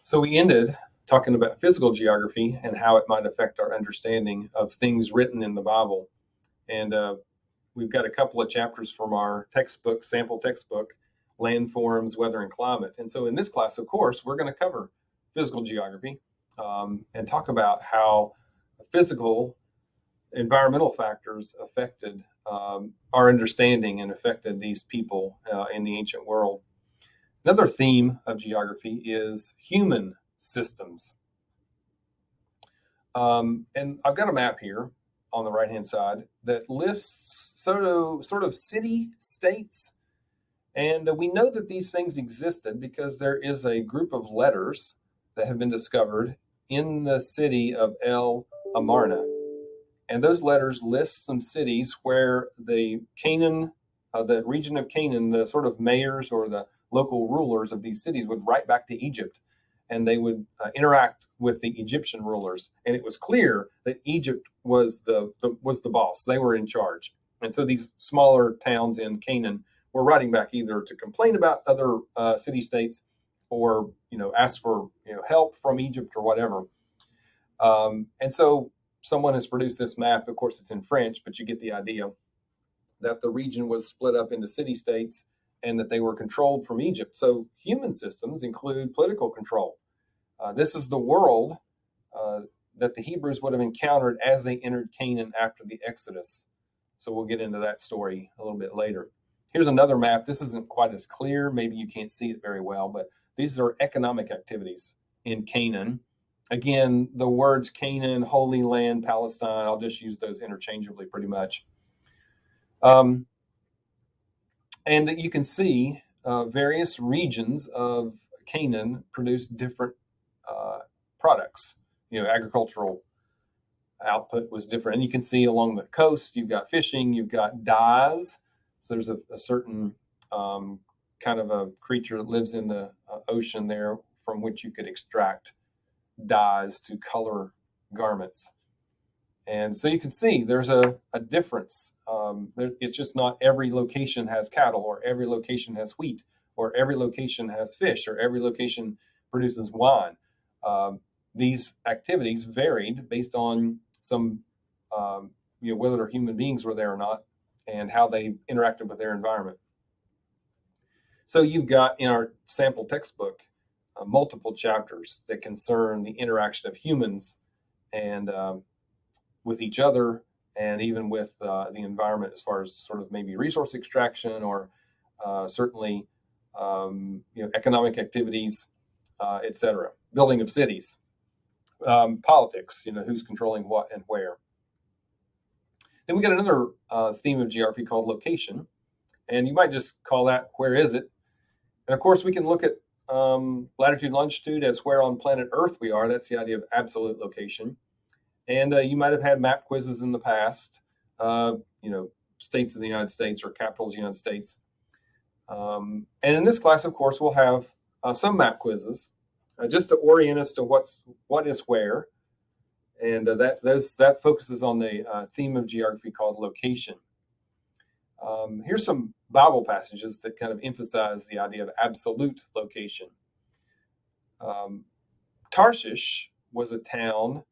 So we ended talking about physical geography and how it might affect our understanding of things written in the Bible. And we've got a couple of chapters from our textbook, sample textbook, Landforms, Weather and Climate. And so in this class, of course, we're going to cover physical geography and talk about how physical environmental factors affected our understanding and affected these people in the ancient world. Another theme of geography is human systems. And I've got a map here on the right-hand side that lists sort of city states. And we know that these things existed because there is a group of letters that have been discovered in the city of El Amarna. And those letters list some cities where the region of Canaan, the sort of mayors or the local rulers of these cities would write back to Egypt, and they would interact with the Egyptian rulers. And it was clear that Egypt was the boss; they were in charge. And so these smaller towns in Canaan were writing back either to complain about other city states, or ask for help from Egypt or whatever. And so someone has produced this map. Of course, it's in French, but you get the idea that the region was split up into city states and that they were controlled from Egypt. So human systems include political control. This is the world that the Hebrews would have encountered as they entered Canaan after the Exodus. So we'll get into that story a little bit later. Here's another map. This isn't quite as clear. Maybe you can't see it very well, but these are economic activities in Canaan. Again, the words Canaan, Holy Land, Palestine, I'll just use those interchangeably pretty much. And you can see various regions of Canaan produce different products. Agricultural output was different. And you can see along the coast, you've got fishing, you've got dyes. So there's a certain kind of a creature that lives in the ocean there from which you could extract dyes to color garments. And so you can see there's a difference. It's just not every location has cattle, or every location has wheat, or every location has fish, or every location produces wine. These activities varied based on some, whether human beings were there or not, and how they interacted with their environment. So you've got in our sample textbook multiple chapters that concern the interaction of humans and with each other, and even with the environment, as far as sort of maybe resource extraction, or certainly economic activities, etc. Building of cities, politics, who's controlling what and where. Then we got another theme of geography called location, and you might just call that "where is it?" And of course, we can look at latitude, longitude as where on planet Earth we are. That's the idea of absolute location. And you might have had map quizzes in the past, states of the United States or capitals of the United States. And in this class, of course, we'll have some map quizzes just to orient us to what is where. And that focuses on the theme of geography called location. Here's some Bible passages that kind of emphasize the idea of absolute location. Tarshish was a town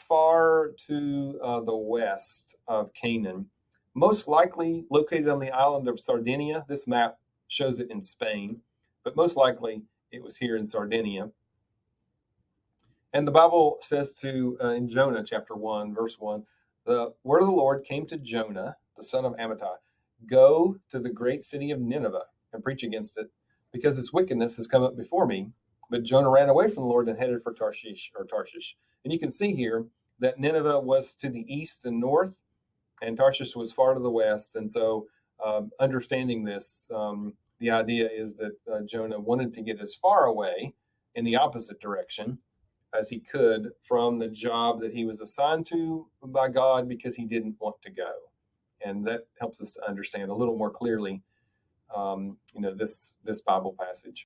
far to the west of Canaan, most likely located on the island of Sardinia. This map shows it in Spain, but most likely it was here in Sardinia. And the Bible says in Jonah chapter 1, verse 1, the word of the Lord came to Jonah, the son of Amittai, go to the great city of Nineveh and preach against it, because its wickedness has come up before me. But Jonah ran away from the Lord and headed for Tarshish. And you can see here that Nineveh was to the east and north, and Tarshish was far to the west. And so understanding this, the idea is that Jonah wanted to get as far away in the opposite direction as he could from the job that he was assigned to by God, because he didn't want to go. And that helps us to understand a little more clearly, this Bible passage.